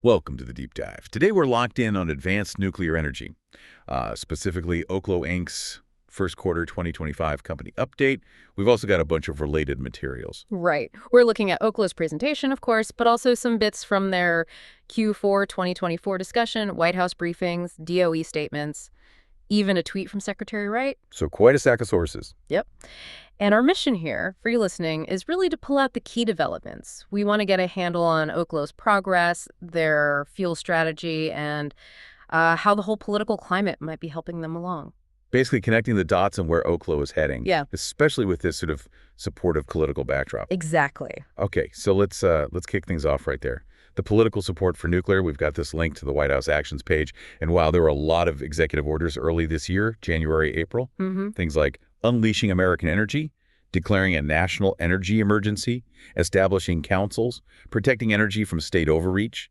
Welcome to the Deep Dive. Today we're locked in on advanced nuclear energy, specifically Oklo Inc.'s first quarter 2025 company update. We've also got a bunch of related materials. Right. We're looking at Oklo's presentation, of course, but also some bits from their Q4 2024 discussion, White House briefings, DOE statements, even a tweet from Secretary Wright. So quite a stack of sources. Yep. And our mission here, for you listening, is really to pull out the key developments. We want to get a handle on Oklo's progress, their fuel strategy, and how the whole political climate might be helping them along. Basically connecting the dots on where Oklo is heading. Yeah. Especially with this sort of supportive political backdrop. Exactly. Okay, so let's kick things off right there. The political support for nuclear, we've got this link to the White House Actions page. And wow, there were a lot of executive orders early this year, January, April. Things like unleashing American energy, declaring a national energy emergency, establishing councils, protecting energy from state overreach,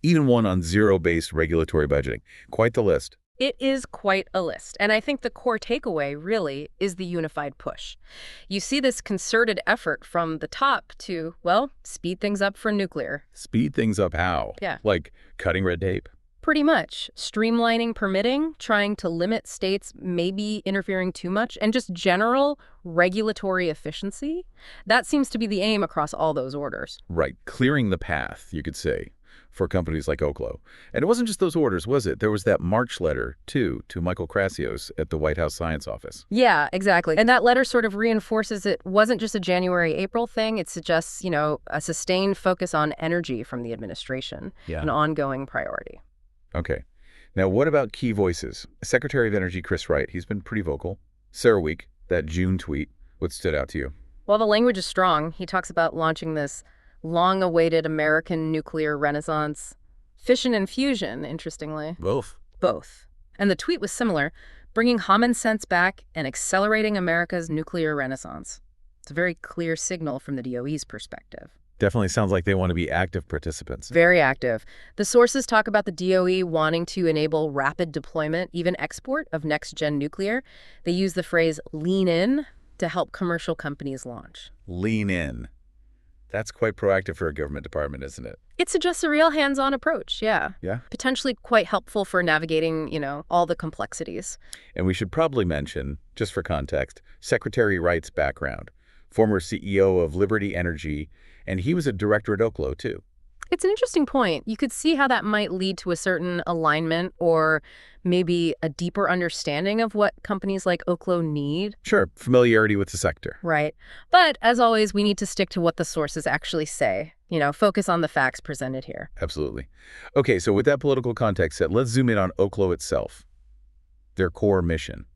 even one on zero-based regulatory budgeting. Quite the list. It is quite a list, and I think the core takeaway, really, is the unified push. You see this concerted effort from the top to, well, speed things up for nuclear. Speed things up how? Yeah. Like cutting red tape? Pretty much. Streamlining permitting, trying to limit states maybe interfering too much, and just general regulatory efficiency. That seems to be the aim across all those orders. Right. Clearing the path, you could say, for companies like Oklo. And it wasn't just those orders, was it? There was that March letter, too, to Michael Krasios at the White House Science Office. Yeah, exactly. And that letter sort of reinforces it wasn't just a January-April thing. It suggests, a sustained focus on energy from the administration, an ongoing priority. Okay. Now, what about key voices? Secretary of Energy Chris Wright, he's been pretty vocal. CERAWeek, that June tweet, what stood out to you? Well, the language is strong. He talks about launching this long-awaited American nuclear renaissance. Fission and fusion, interestingly. Both. Both. And the tweet was similar, bringing common sense back and accelerating America's nuclear renaissance. It's a very clear signal from the DOE's perspective. Definitely sounds like they want to be active participants. Very active. The sources talk about the DOE wanting to enable rapid deployment, even export, of next-gen nuclear. They use the phrase lean in to help commercial companies launch. Lean in. That's quite proactive for a government department, isn't it? It suggests a real hands-on approach, yeah. Yeah? Potentially quite helpful for navigating, all the complexities. And we should probably mention, just for context, Secretary Wright's background. Former CEO of Liberty Energy, and he was a director at Oklo, too. It's an interesting point. You could see how that might lead to a certain alignment or maybe a deeper understanding of what companies like Oklo need. Sure, familiarity with the sector. Right. But as always, we need to stick to what the sources actually say. Focus on the facts presented here. Absolutely. Okay, so with that political context set, let's zoom in on Oklo itself, their core mission.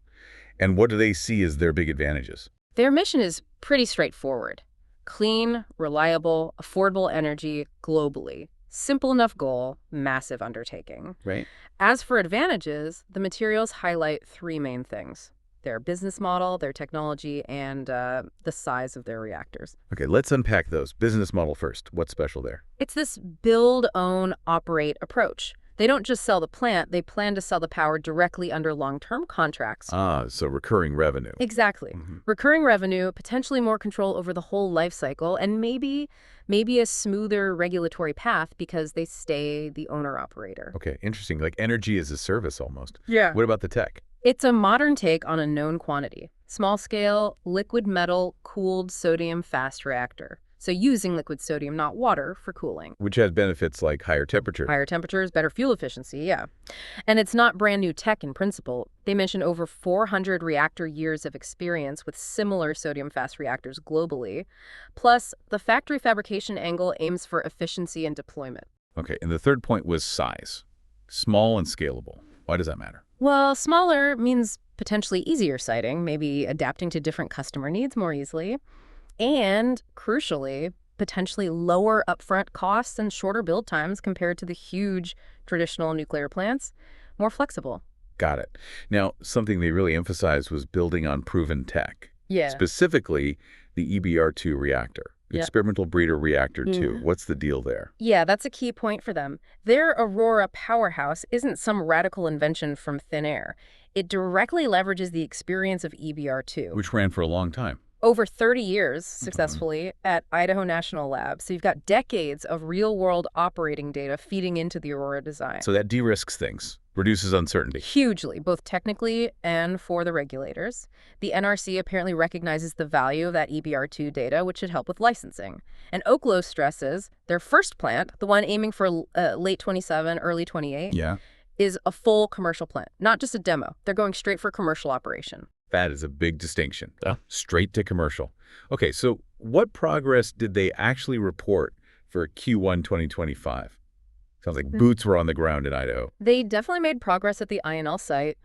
And what do they see as their big advantages? Their mission is pretty straightforward. Clean, reliable, affordable energy globally. Simple enough goal, massive undertaking. Right. As for advantages, the materials highlight three main things: their business model, their technology, and the size of their reactors. Okay, let's unpack those. Business model first. What's special there? It's this build, own, operate approach. They don't just sell the plant, they plan to sell the power directly under long-term contracts. Ah, so recurring revenue. Exactly. Recurring revenue, potentially more control over the whole life cycle, and maybe a smoother regulatory path because they stay the owner-operator. Okay, interesting. Like energy as a service almost. Yeah. What about the tech? It's a modern take on a known quantity. Small-scale, liquid metal, cooled sodium fast reactor. So using liquid sodium, not water, for cooling. Which has benefits like higher temperature. Higher temperatures, better fuel efficiency, yeah. And it's not brand new tech in principle. They mention over 400 reactor years of experience with similar sodium fast reactors globally. Plus, the factory fabrication angle aims for efficiency and deployment. Okay, and the third point was size. Small and scalable. Why does that matter? Well, smaller means potentially easier siting, maybe adapting to different customer needs more easily. And, crucially, potentially lower upfront costs and shorter build times compared to the huge traditional nuclear plants. More flexible. Got it. Now, something they really emphasized was building on proven tech. Yeah. Specifically, the EBR-II reactor. Yeah. Experimental Breeder Reactor-II. What's the deal there? Yeah, that's a key point for them. Their Aurora powerhouse isn't some radical invention from thin air. It directly leverages the experience of EBR-II. Which ran for a long time. over 30 years successfully at Idaho National Lab. So you've got decades of real-world operating data feeding into the Aurora design. So that de-risks things, reduces uncertainty. Hugely, both technically and for the regulators. The NRC apparently recognizes the value of that EBR-II data, which should help with licensing. And Oklo stresses their first plant, the one aiming for late 27, early 28, Yeah. is a full commercial plant, not just a demo. They're going straight for commercial operation. That is a big distinction. Yeah. Straight to commercial. Okay, so what progress did they actually report for Q1 2025? Sounds like boots were on the ground in Idaho. They definitely made progress at the INL site.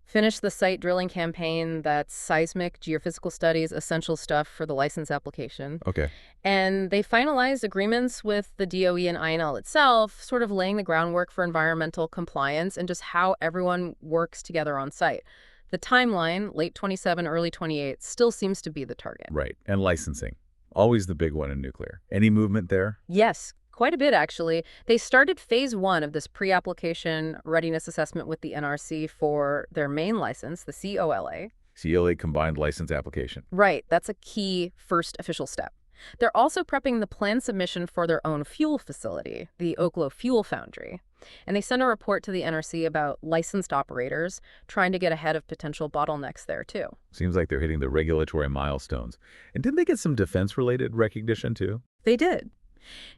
Finished the site drilling campaign, that's seismic, geophysical studies, essential stuff for the license application. Okay. And they finalized agreements with the DOE and INL itself, sort of laying the groundwork for environmental compliance and just how everyone works together on site. The timeline, late 27, early 28, still seems to be the target. Right. And licensing. Always the big one in nuclear. Any movement there? Yes, quite a bit, actually. They started phase 1 of this pre-application readiness assessment with the NRC for their main license, the COLA. CLA combined license application. Right, that's a key first official step. They're also prepping the plan submission for their own fuel facility, the Oklo Fuel Foundry. And they sent a report to the NRC about licensed operators trying to get ahead of potential bottlenecks there, too. Seems like they're hitting the regulatory milestones. And didn't they get some defense-related recognition, too? They did.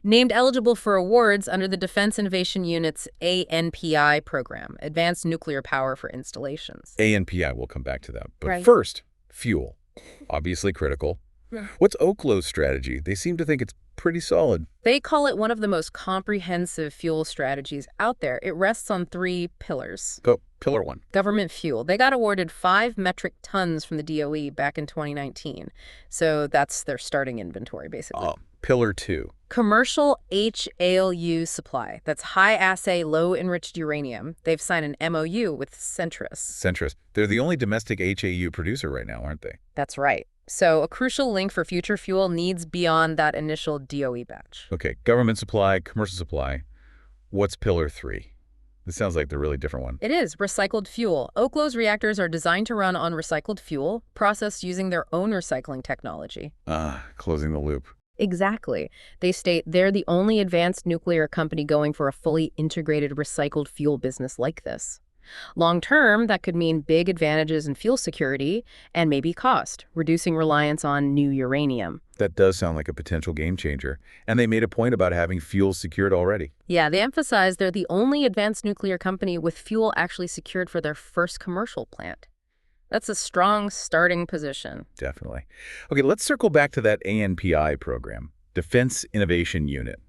Named eligible for awards under the Defense Innovation Unit's ANPI program, Advanced Nuclear Power for Installations. ANPI, we'll come back to that. But Right. first, fuel. Obviously critical. Yeah. What's Oklo's strategy? They seem to think it's pretty solid. They call it one of the most comprehensive fuel strategies out there. It rests on 3 pillars. Oh, pillar 1. Government fuel. They got awarded 5 metric tons from the DOE back in 2019. So that's their starting inventory, basically. Oh, pillar 2. Commercial HALU supply. That's high-assay, low-enriched uranium. They've signed an MOU with Centrus. Centrus. They're the only domestic HAU producer right now, aren't they? That's right. So a crucial link for future fuel needs beyond that initial DOE batch. Okay, government supply, commercial supply. What's pillar 3? This sounds like the really different one. It is recycled fuel. Oklo's reactors are designed to run on recycled fuel, processed using their own recycling technology. Closing the loop. Exactly. They state they're the only advanced nuclear company going for a fully integrated recycled fuel business like this. Long term, that could mean big advantages in fuel security and maybe cost, reducing reliance on new uranium. That does sound like a potential game changer. And they made a point about having fuel secured already. Yeah, they emphasize they're the only advanced nuclear company with fuel actually secured for their first commercial plant. That's a strong starting position. Definitely. Okay, let's circle back to that ANPI program, Defense Innovation Unit.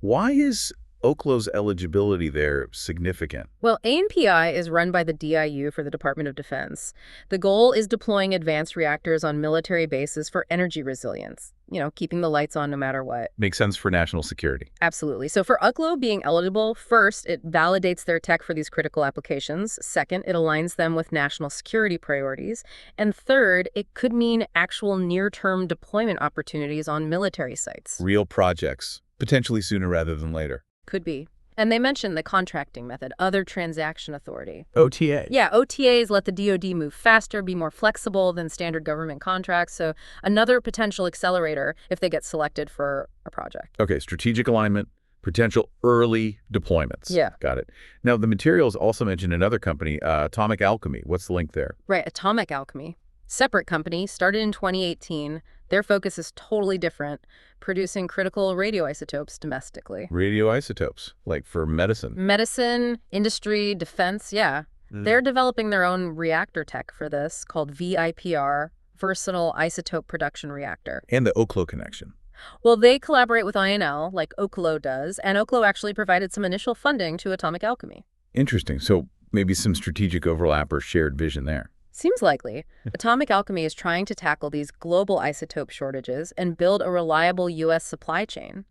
Why is Oklo's eligibility there significant? Well, ANPI is run by the DIU for the Department of Defense. The goal is deploying advanced reactors on military bases for energy resilience, keeping the lights on no matter what. Makes sense for national security. Absolutely. So for Oklo being eligible, first, it validates their tech for these critical applications. Second, it aligns them with national security priorities. And third, it could mean actual near-term deployment opportunities on military sites. Real projects, potentially sooner rather than later. Could be. And they mentioned the contracting method, other transaction authority. OTA. Yeah, OTAs let the DoD move faster, be more flexible than standard government contracts. So another potential accelerator if they get selected for a project. Okay, strategic alignment, potential early deployments. Yeah. Got it. Now, the materials also mentioned another company, Atomic Alchemy. What's the link there? Right, Atomic Alchemy. Separate company, started in 2018. Their focus is totally different, producing critical radioisotopes domestically. Radioisotopes, like for medicine. Medicine, industry, defense, yeah. They're developing their own reactor tech for this called VIPR, Versatile Isotope Production Reactor. And the Oklo connection. Well, they collaborate with INL, like Oklo does, and Oklo actually provided some initial funding to Atomic Alchemy. Interesting. So maybe some strategic overlap or shared vision there. Seems likely. Atomic Alchemy is trying to tackle these global isotope shortages and build a reliable U.S. supply chain.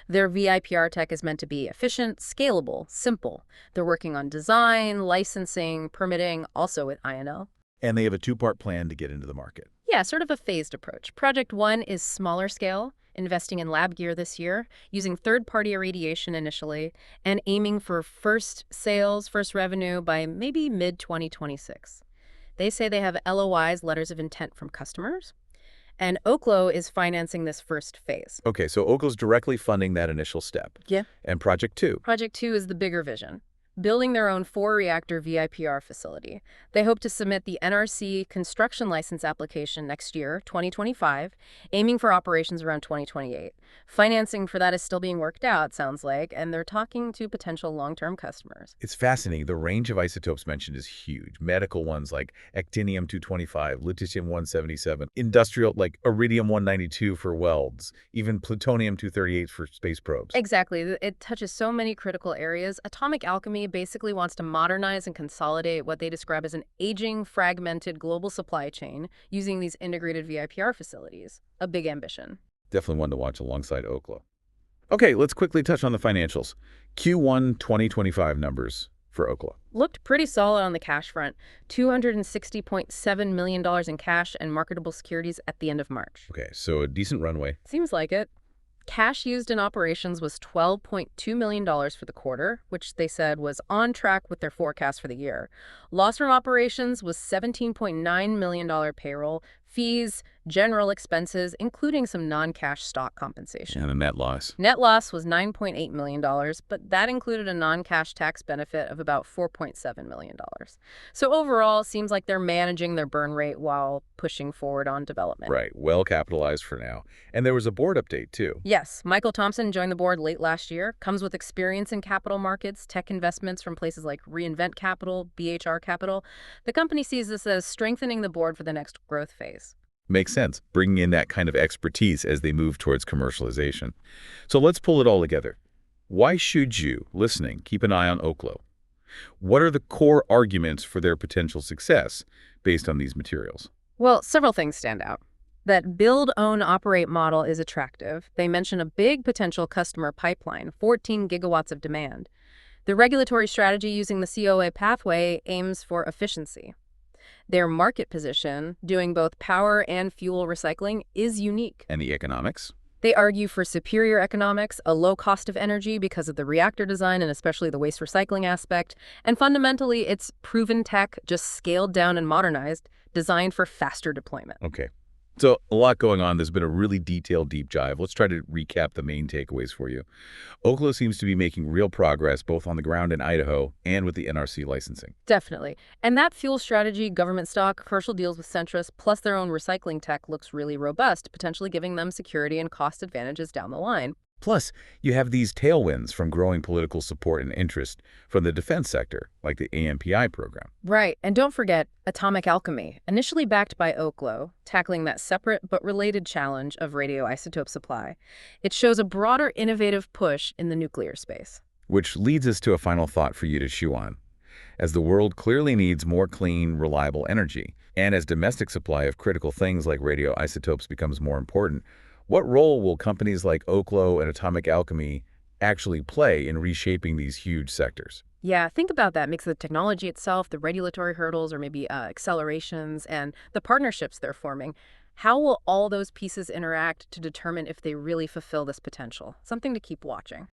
Their VIPR tech is meant to be efficient, scalable, simple. They're working on design, licensing, permitting, also with INL. And they have a 2-part plan to get into the market. Yeah, sort of a phased approach. Project 1 is smaller scale, investing in lab gear this year, using third-party irradiation initially, and aiming for first sales, first revenue by maybe mid-2026. They say they have LOIs, letters of intent from customers. And Oklo is financing this first phase. Okay, so Oklo's directly funding that initial step. Yeah. And Project 2. Project 2 is the bigger vision, building their own 4-reactor VIPR facility. They hope to submit the NRC construction license application next year, 2025, aiming for operations around 2028. Financing for that is still being worked out, sounds like, and they're talking to potential long-term customers. It's fascinating. The range of isotopes mentioned is huge. Medical ones like actinium-225, lutetium-177, industrial like iridium-192 for welds, even plutonium-238 for space probes. Exactly. It touches so many critical areas. Atomic Alchemy basically wants to modernize and consolidate what they describe as an aging, fragmented global supply chain using these integrated VIPR facilities. A big ambition. Definitely one to watch alongside Oklo. Okay, let's quickly touch on the financials. Q1 2025 numbers for Oklo. Looked pretty solid on the cash front. $260.7 million in cash and marketable securities at the end of March. Okay, so a decent runway. Seems like it. Cash used in operations was $12.2 million for the quarter, which they said was on track with their forecast for the year. Loss from operations was $17.9 million payroll, fees, general expenses, including some non-cash stock compensation. And a net loss. Net loss was $9.8 million, but that included a non-cash tax benefit of about $4.7 million. So overall, it seems like they're managing their burn rate while pushing forward on development. Right, well capitalized for now. And there was a board update, too. Yes, Michael Thompson joined the board late last year, comes with experience in capital markets, tech investments from places like Reinvent Capital, BHR Capital. The company sees this as strengthening the board for the next growth phase. Makes sense, bringing in that kind of expertise as they move towards commercialization. So let's pull it all together. Why should you, listening, keep an eye on Oklo? What are the core arguments for their potential success based on these materials? Well, several things stand out. That build, own, operate model is attractive. They mention a big potential customer pipeline, 14 gigawatts of demand. The regulatory strategy using the COA pathway aims for efficiency. Their market position, doing both power and fuel recycling, is unique. And the economics? They argue for superior economics, a low cost of energy because of the reactor design and especially the waste recycling aspect, and fundamentally, it's proven tech, just scaled down and modernized, designed for faster deployment. Okay. So a lot going on. There's been a really detailed deep dive. Let's try to recap the main takeaways for you. Oklo seems to be making real progress both on the ground in Idaho and with the NRC licensing. Definitely. And that fuel strategy, government stock, commercial deals with Centrus, plus their own recycling tech looks really robust, potentially giving them security and cost advantages down the line. Plus, you have these tailwinds from growing political support and interest from the defense sector, like the AMPI program. Right. And don't forget Atomic Alchemy, initially backed by Oklo, tackling that separate but related challenge of radioisotope supply. It shows a broader innovative push in the nuclear space. Which leads us to a final thought for you to chew on. As the world clearly needs more clean, reliable energy, and as domestic supply of critical things like radioisotopes becomes more important, what role will companies like Oklo and Atomic Alchemy actually play in reshaping these huge sectors? Yeah, think about that mix of the technology itself, the regulatory hurdles, or maybe accelerations, and the partnerships they're forming. How will all those pieces interact to determine if they really fulfill this potential? Something to keep watching.